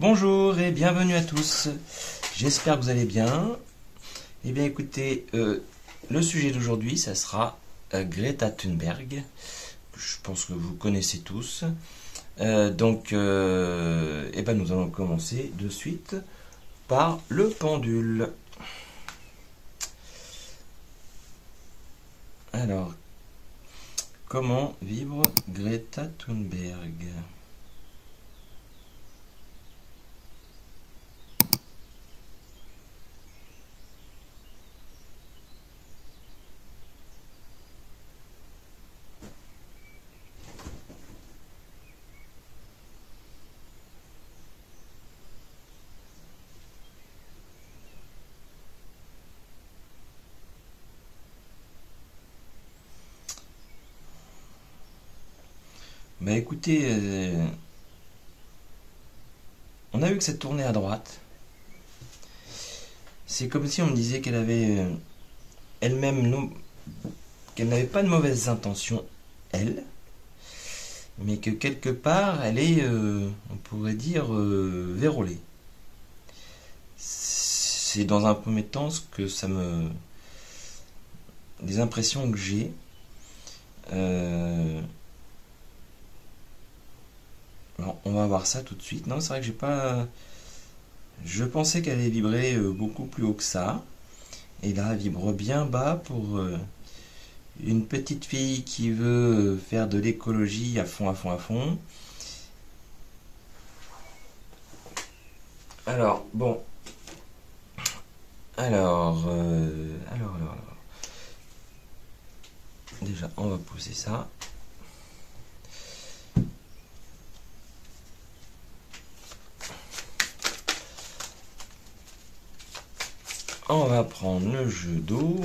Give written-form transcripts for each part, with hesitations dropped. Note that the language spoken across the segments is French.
Bonjour et bienvenue à tous. J'espère que vous allez bien. Eh bien écoutez, le sujet d'aujourd'hui, ça sera Greta Thunberg. Je pense que vous connaissez tous. Eh ben nous allons commencer de suite par le pendule. Alors, comment vivre Greta Thunberg ? Bah écoutez, on a vu que ça tournait à droite. C'est comme si on me disait qu'elle avait elle-même, qu'elle n'avait pas de mauvaises intentions, elle, mais que quelque part, elle est, on pourrait dire, vérolée. C'est dans un premier temps ce que des impressions que j'ai. Alors, on va voir ça tout de suite. Non, c'est vrai que j'ai pas. Je pensais qu'elle allait vibrer beaucoup plus haut que ça. Et là, elle vibre bien bas pour une petite fille qui veut faire de l'écologie à fond, à fond, à fond. Alors, bon. Alors. Déjà, on va poser ça. On va prendre le jeu d'eau.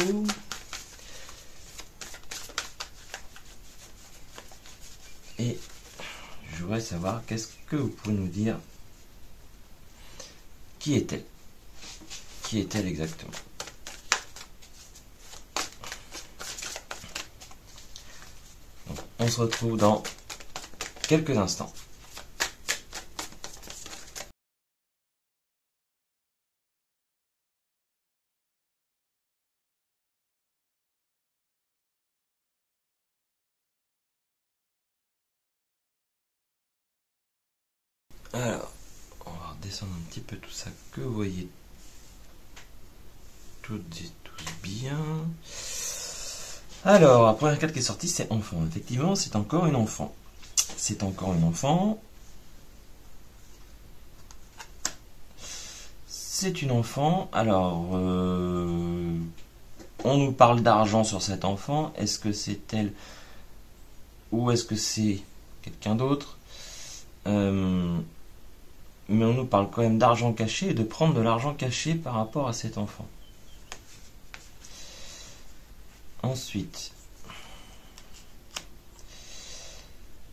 Et je voudrais savoir, qu'est-ce que vous pouvez nous dire? Qui est-elle? Qui est-elle exactement? Donc, on se retrouve dans quelques instants. Alors, on va redescendre un petit peu tout ça, que vous voyez toutes et tous bien. Alors, la première carte qui est sortie, c'est enfant. Effectivement, c'est encore une enfant. C'est encore une enfant. C'est une enfant. Alors, on nous parle d'argent sur cet enfant. Est-ce que c'est elle ou est-ce que c'est quelqu'un d'autre? Mais on nous parle quand même d'argent caché et de prendre de l'argent caché par rapport à cet enfant. Ensuite,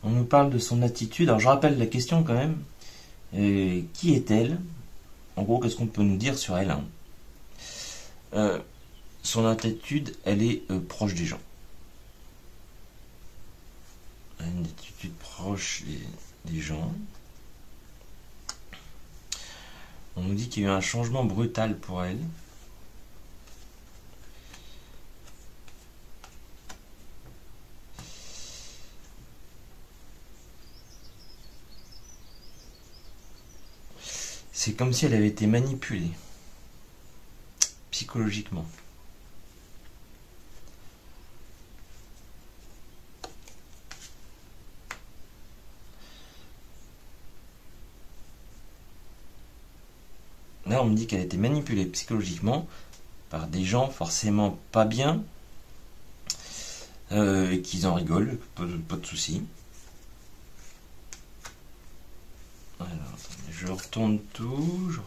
on nous parle de son attitude. Alors je rappelle la question quand même. Qui est-elle? En gros, qu'est-ce qu'on peut nous dire sur elle, hein? Son attitude, elle est proche des gens. Elle a une attitude proche des gens. On nous dit qu'il y a eu un changement brutal pour elle. C'est comme si elle avait été manipulée psychologiquement. Là, on me dit qu'elle a été manipulée psychologiquement par des gens forcément pas bien et qu'ils en rigolent, pas de soucis. Alors, attendez, je retourne tout. Je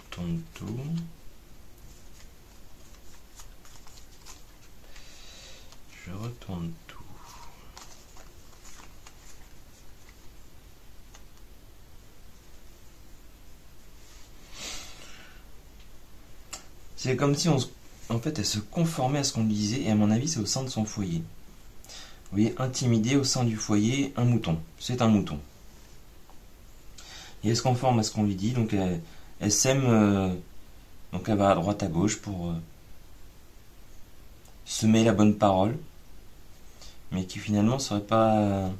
retourne tout. C'est comme si en fait, elle se conformait à ce qu'on lui disait, et à mon avis, c'est au sein de son foyer. Vous voyez, intimidé au sein du foyer, un mouton. C'est un mouton. et elle se conforme à ce qu'on lui dit, donc elle sème, donc elle va à droite à gauche pour semer la bonne parole, mais qui finalement serait pas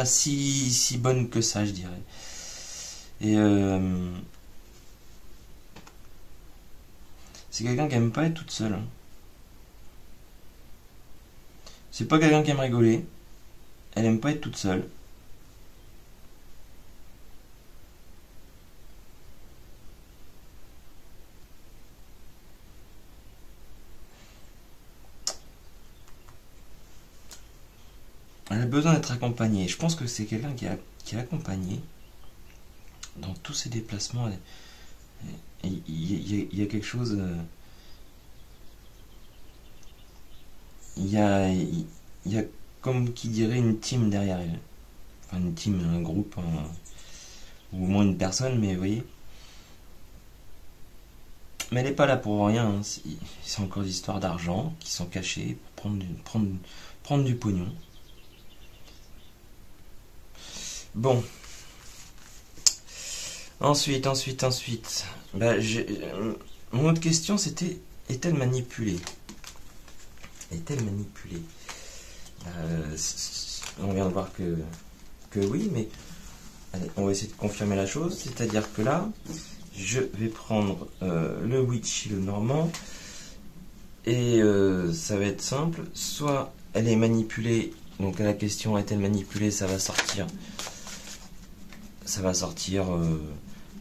si bonne que ça, je dirais. Et c'est quelqu'un qui aime pas être toute seule, hein. C'est pas quelqu'un qui aime rigoler. Elle aime pas être toute seule. Elle a besoin d'être accompagnée. Je pense que c'est quelqu'un qui est accompagné dans tous ses déplacements. Il y a quelque chose. Il y a comme qui dirait une team derrière elle. Enfin, une team, un groupe, ou au moins une personne, mais vous voyez. Mais elle n'est pas là pour rien, hein. C'est encore des histoires d'argent qui sont cachées pour prendre du pognon. Bon. Ensuite. Bah, mon autre question c'était, est-elle manipulée? Est-elle manipulée? On vient de voir que oui, mais allez, on va essayer de confirmer la chose. C'est-à-dire que là, je vais prendre le witch, le normand, et ça va être simple. Soit elle est manipulée, donc à la question est-elle manipulée, ça va sortir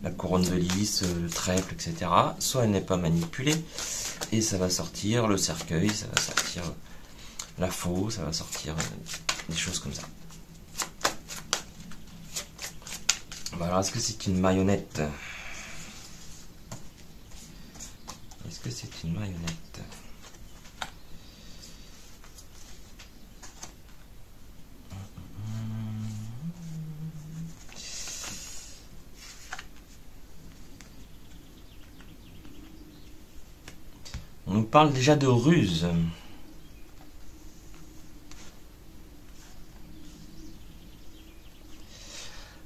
la couronne de lys, le trèfle, etc. Soit elle n'est pas manipulée, et ça va sortir le cercueil, ça va sortir la faux, ça va sortir des choses comme ça. Bon, alors, est-ce que c'est une marionnette? Est-ce que c'est une marionnette? On nous parle déjà de ruse.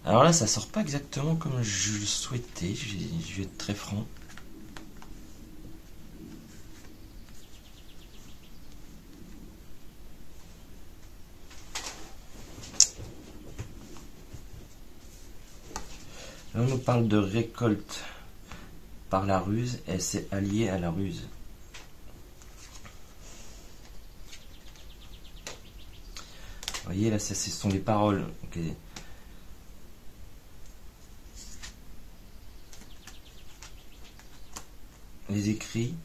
Alors là, ça sort pas exactement comme je le souhaitais, je vais être très franc. Là, on nous parle de récolte par la ruse, et c'est allié à la ruse. Vous voyez, là, ce sont des paroles. Okay. Les écrits.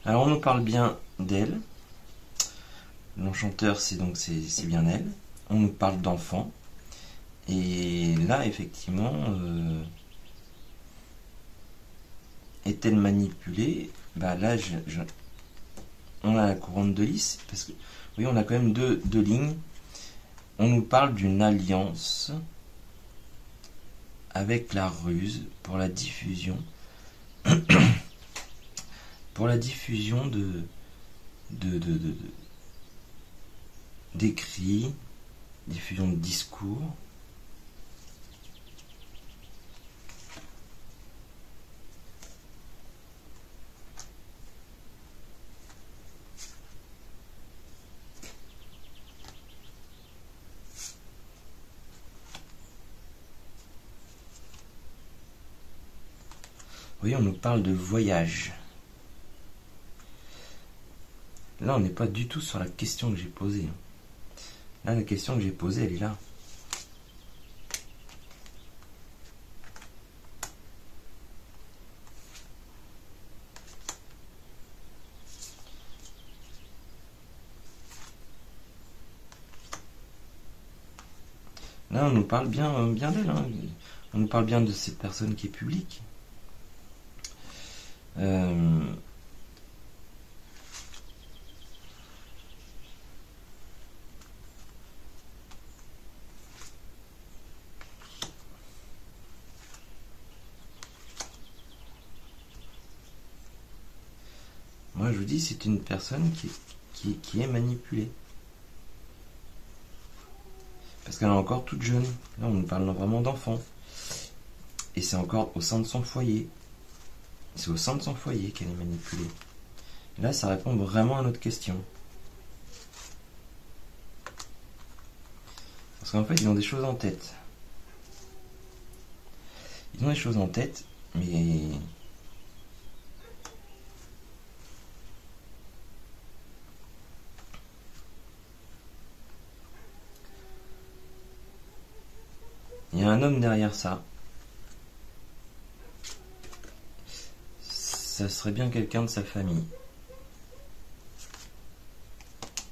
Alors, on nous parle bien d'elle. L'enchanteur, c'est bien elle. On nous parle d'enfant. Et là, effectivement, est-elle manipulée? Bah là, on a la couronne de lys, parce que, oui, on a quand même deux lignes. On nous parle d'une alliance avec la ruse pour la diffusion, d'écrits, diffusion de discours. Oui, on nous parle de voyage. Là, on n'est pas du tout sur la question que j'ai posée. Là, la question que j'ai posée, elle est là. Là, on nous parle bien d'elle, hein. On nous parle bien de cette personne qui est publique. Moi, je vous dis, c'est une personne qui est manipulée. Parce qu'elle est encore toute jeune. Là, on nous parle vraiment d'enfant. Et c'est encore au sein de son foyer. C'est au sein de son foyer qu'elle est manipulée. Et là, ça répond vraiment à notre question. Parce qu'en fait, ils ont des choses en tête. Ils ont des choses en tête, mais... il y a un homme derrière ça. Ça serait bien quelqu'un de sa famille.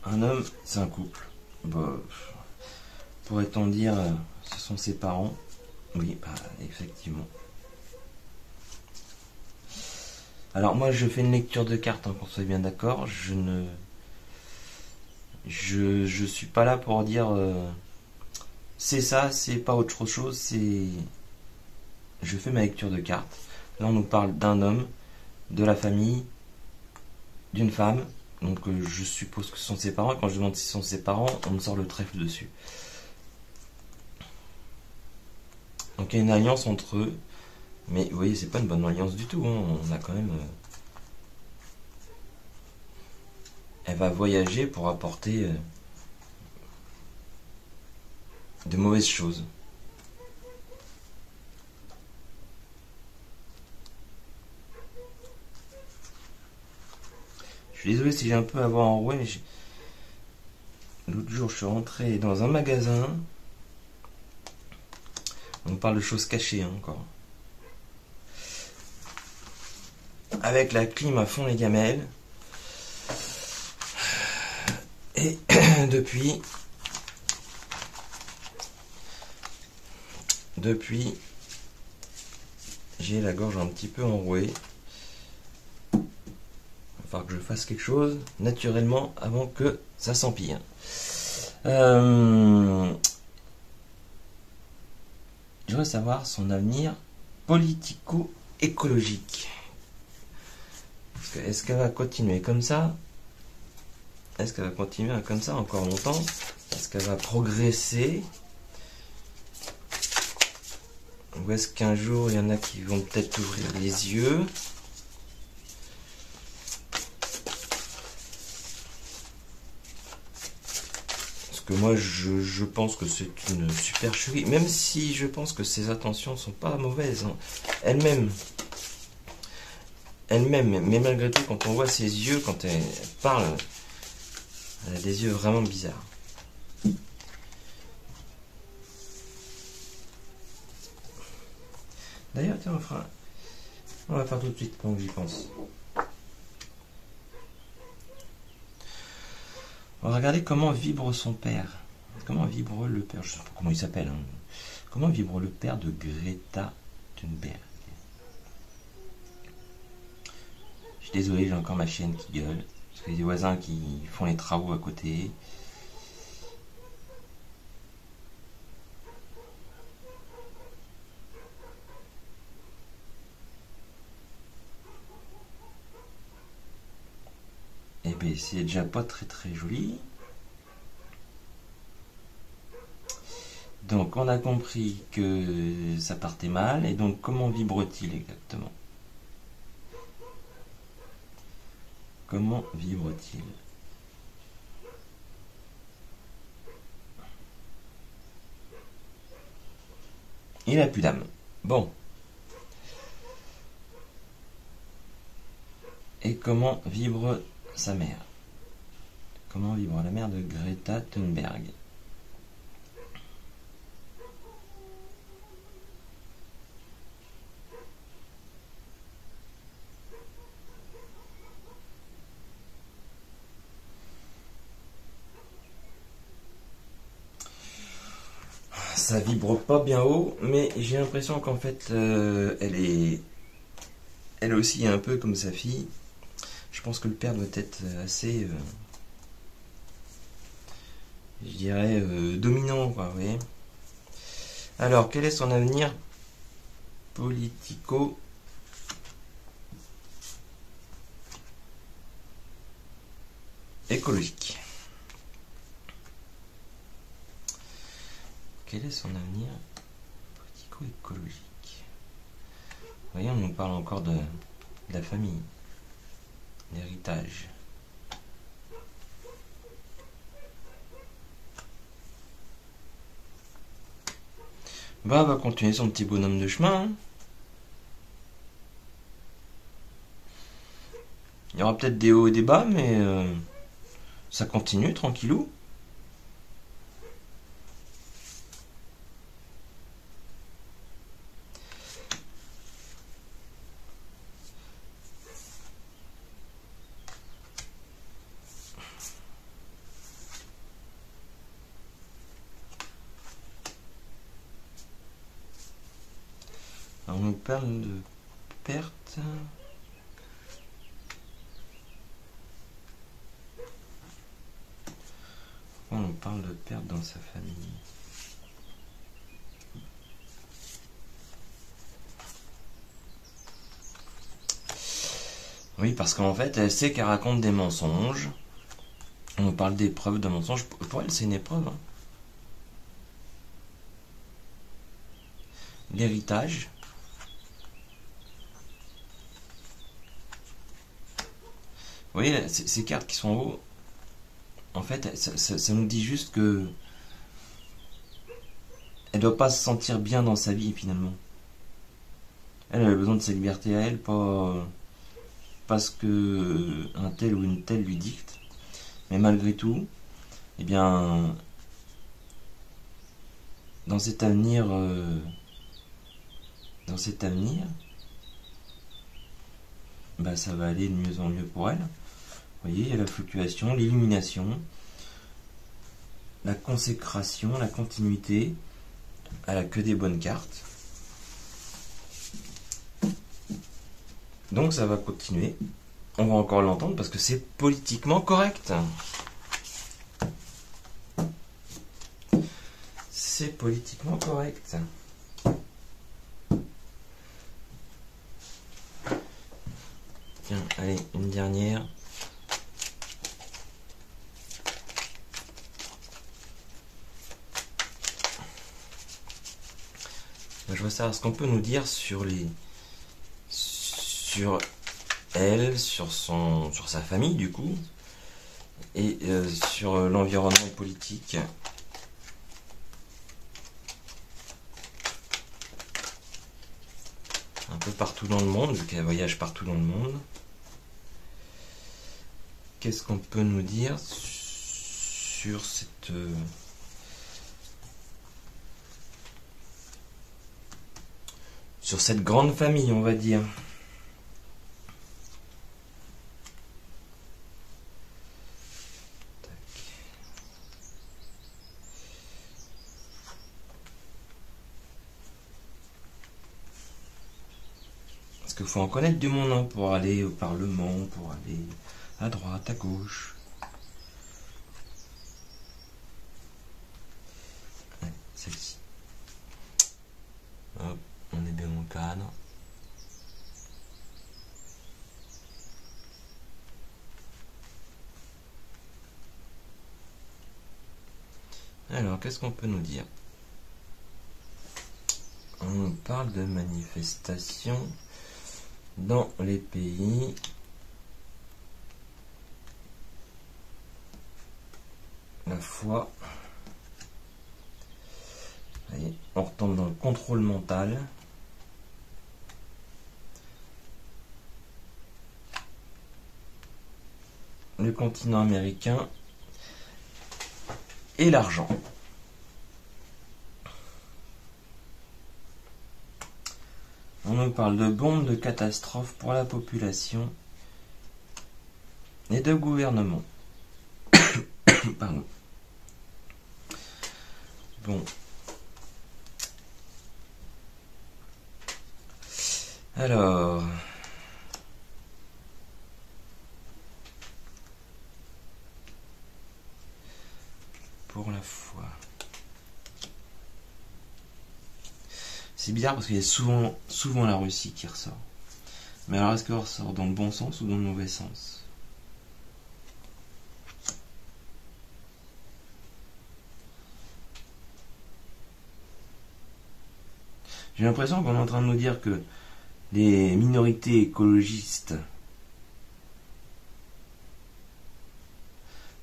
Un homme, c'est un couple. Bah, pourrait-on dire, ce sont ses parents? Oui, bah, effectivement. Alors moi, je fais une lecture de cartes, hein, qu'on soit bien d'accord. Je suis pas là pour dire c'est ça, c'est pas autre chose. Je fais ma lecture de cartes. Là, on nous parle d'un homme, de la famille, d'une femme. Donc je suppose que ce sont ses parents. Et quand je demande si ce sont ses parents, on me sort le trèfle dessus. Donc il y a une alliance entre eux. Mais vous voyez, c'est pas une bonne alliance du tout. Hein. On a quand même... elle va voyager pour apporter de mauvaises choses. Je suis désolé si j'ai un peu à voir en roué, mais l'autre jour, je suis rentré dans un magasin. On parle de choses cachées, hein, encore. Avec la clim à fond les gamelles. Et depuis, j'ai la gorge un petit peu enrouée. Il va falloir que je fasse quelque chose naturellement avant que ça s'empire. Je voudrais savoir son avenir politico-écologique. Est-ce qu'elle va continuer comme ça? Est-ce qu'elle va continuer comme ça encore longtemps? Est-ce qu'elle va progresser? Ou est-ce qu'un jour, il y en a qui vont peut-être ouvrir les yeux? Parce que moi, je pense que c'est une super chérie. Même si je pense que ses intentions sont pas mauvaises. Hein. Elle-même, mais malgré tout, quand on voit ses yeux, quand elle parle, elle a des yeux vraiment bizarres. D'ailleurs, tiens, on va faire tout de suite pendant que j'y pense. On va regarder comment vibre son père. Comment vibre le père? Je sais pas comment il s'appelle. Hein. Comment vibre le père de Greta Thunberg? Je suis désolé, j'ai encore ma chienne qui gueule. Parce qu'il y a des voisins qui font les travaux à côté. Eh bien, c'est déjà pas très très joli. Donc, on a compris que ça partait mal. Et donc, comment vibre-t-il exactement? Comment vibre-t-il? Il n'a plus d'âme. Bon. Et comment vibre sa mère? Comment vibre la mère de Greta Thunberg? Ça vibre pas bien haut, mais j'ai l'impression qu'en fait, elle aussi un peu comme sa fille. Je pense que le père doit être assez, je dirais, dominant, quoi, vous voyez. Alors, quel est son avenir politico écologique. Quel est son avenir politico-écologique? Vous voyez, on nous parle encore de la famille, d'héritage. Bah, elle va continuer son petit bonhomme de chemin. Hein. Il y aura peut-être des hauts et des bas, mais ça continue tranquillou. Alors, on nous parle de perte. On nous parle de perte dans sa famille. Oui, parce qu'en fait, elle sait qu'elle raconte des mensonges. On nous parle d'épreuves de mensonges. Pour elle, c'est une épreuve. Hein. L'héritage. Vous voyez, ces cartes qui sont en haut, en fait, ça nous dit juste que elle doit pas se sentir bien dans sa vie, finalement. Elle a besoin de sa liberté à elle, pas parce que un tel ou une telle lui dicte. Mais malgré tout, eh bien, dans cet avenir, bah, ça va aller de mieux en mieux pour elle. Vous voyez, il y a la fluctuation, l'illumination, la consécration, la continuité. Elle a que des bonnes cartes. Donc ça va continuer. On va encore l'entendre parce que c'est politiquement correct. C'est politiquement correct. Tiens, allez, une dernière. Je veux savoir ce qu'on peut nous dire sur elle, sur sa famille du coup, et sur l'environnement politique. Un peu partout dans le monde, vu qu'elle voyage partout dans le monde. Qu'est-ce qu'on peut nous dire sur cette grande famille, on va dire. Parce qu'il faut en connaître du monde hein, pour aller au Parlement, pour aller à droite, à gauche. Ouais, celle-ci. Hop, on est bien au cadre. Alors, qu'est-ce qu'on peut nous dire? On nous parle de manifestations dans les pays. La foi. Allez, on retombe dans le contrôle mental. Le continent américain et l'argent. On nous parle de bombes de catastrophes pour la population et de gouvernement. Pardon. Bon. Alors. Pour la foi. C'est bizarre parce qu'il y a souvent la Russie qui ressort. Mais alors est-ce qu'elle ressort dans le bon sens ou dans le mauvais sens? J'ai l'impression qu'on est en train de nous dire que les minorités écologistes,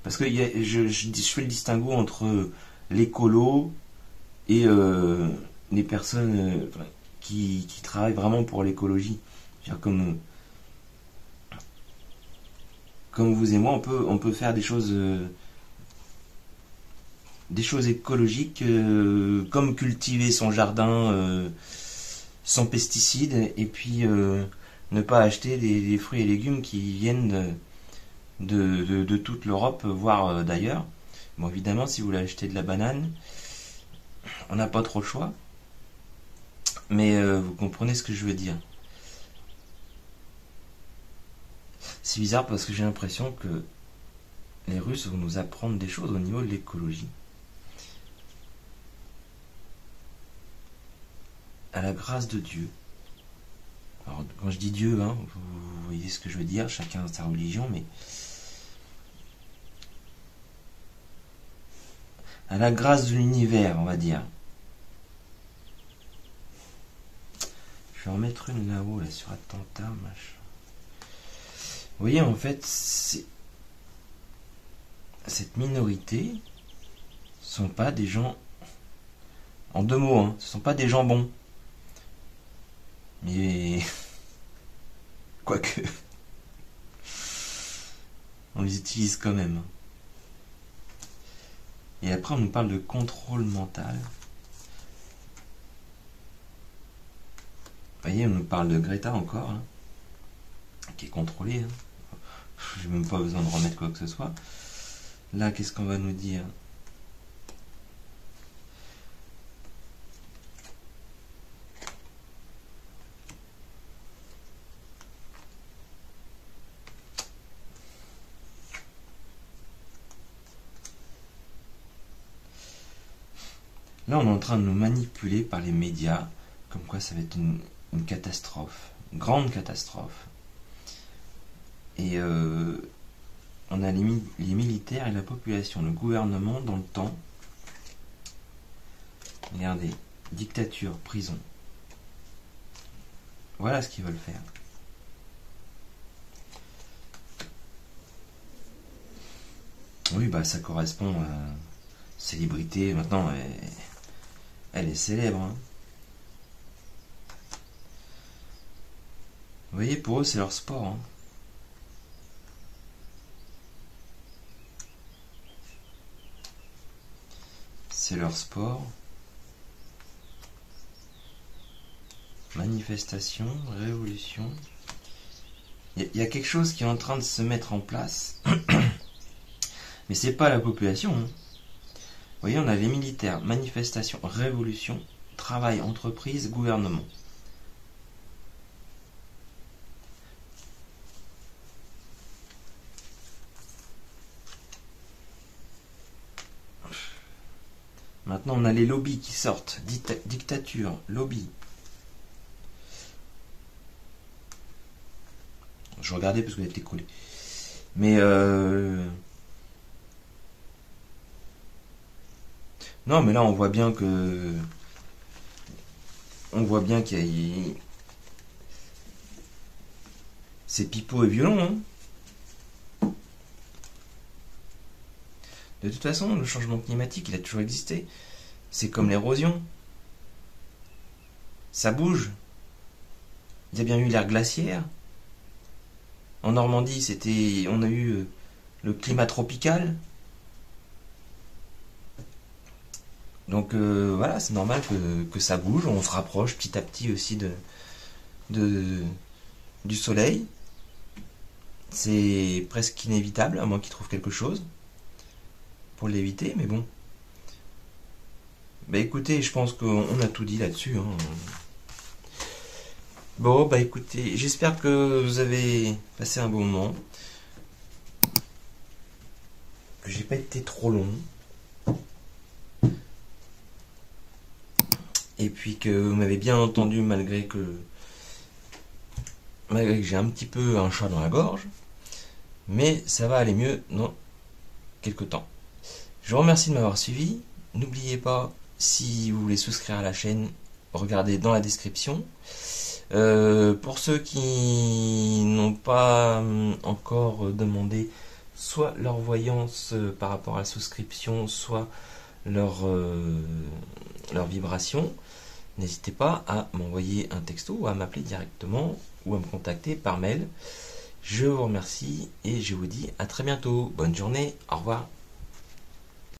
parce que je fais le distinguo entre l'écolo et les personnes qui travaillent vraiment pour l'écologie. Comme vous et moi, on peut faire des choses écologiques, comme cultiver son jardin sans pesticides, et puis ne pas acheter des fruits et légumes qui viennent de toute l'Europe, voire d'ailleurs. Bon, évidemment, si vous voulez acheter de la banane, on n'a pas trop le choix, mais vous comprenez ce que je veux dire. C'est bizarre parce que j'ai l'impression que les Russes vont nous apprendre des choses au niveau de l'écologie. À la grâce de Dieu. Alors, quand je dis Dieu, hein, vous voyez ce que je veux dire, chacun a sa religion, mais à la grâce de l'univers, on va dire. Je vais en mettre une là-haut, là, sur attentat, machin. Vous voyez, en fait, cette minorité sont pas des gens, en deux mots, hein, ce sont pas des gens bons. Mais quoique, on les utilise quand même. Et après, on nous parle de contrôle mental. Vous voyez, on nous parle de Greta encore, hein, qui est contrôlée. Hein. J'ai même pas besoin de remettre quoi que ce soit. Là, qu'est-ce qu'on va nous dire ? Là, on est en train de nous manipuler par les médias, comme quoi ça va être une catastrophe, une grande catastrophe. Et on a les militaires et la population, le gouvernement dans le temps. Regardez, dictature, prison. Voilà ce qu'ils veulent faire. Oui, bah ça correspond à célébrité. Maintenant, elle est célèbre. Hein. Vous voyez, pour eux, c'est leur sport. Hein. C'est leur sport. Manifestation, révolution. Il y a quelque chose qui est en train de se mettre en place. Mais c'est pas la population. Hein. Vous voyez, on a les militaires, manifestation, révolution, travail, entreprise, gouvernement. Maintenant, on a les lobbies qui sortent. Dictature, lobby. Je regardais parce que vous êtes écoulé. Mais non, mais là, on voit bien que... On voit bien qu'il y a... C'est pipeau et violon, hein. De toute façon, le changement climatique, il a toujours existé. C'est comme l'érosion. Ça bouge. Il y a bien eu l'ère glaciaire. En Normandie, on a eu le climat tropical. Donc voilà, c'est normal que ça bouge. On se rapproche petit à petit aussi du soleil. C'est presque inévitable, à moins qu'il trouve quelque chose pour l'éviter, mais bon. Bah écoutez, je pense qu'on a tout dit là-dessus. Hein. Bon, bah écoutez, j'espère que vous avez passé un bon moment. J'ai pas été trop long. Et puis que vous m'avez bien entendu malgré que j'ai un petit peu un chat dans la gorge. Mais ça va aller mieux dans quelques temps. Je vous remercie de m'avoir suivi. N'oubliez pas, si vous voulez souscrire à la chaîne, regardez dans la description. Pour ceux qui n'ont pas encore demandé soit leur voyance par rapport à la souscription, soit leur vibration, n'hésitez pas à m'envoyer un texto ou à m'appeler directement ou à me contacter par mail. Je vous remercie et je vous dis à très bientôt. Bonne journée, au revoir.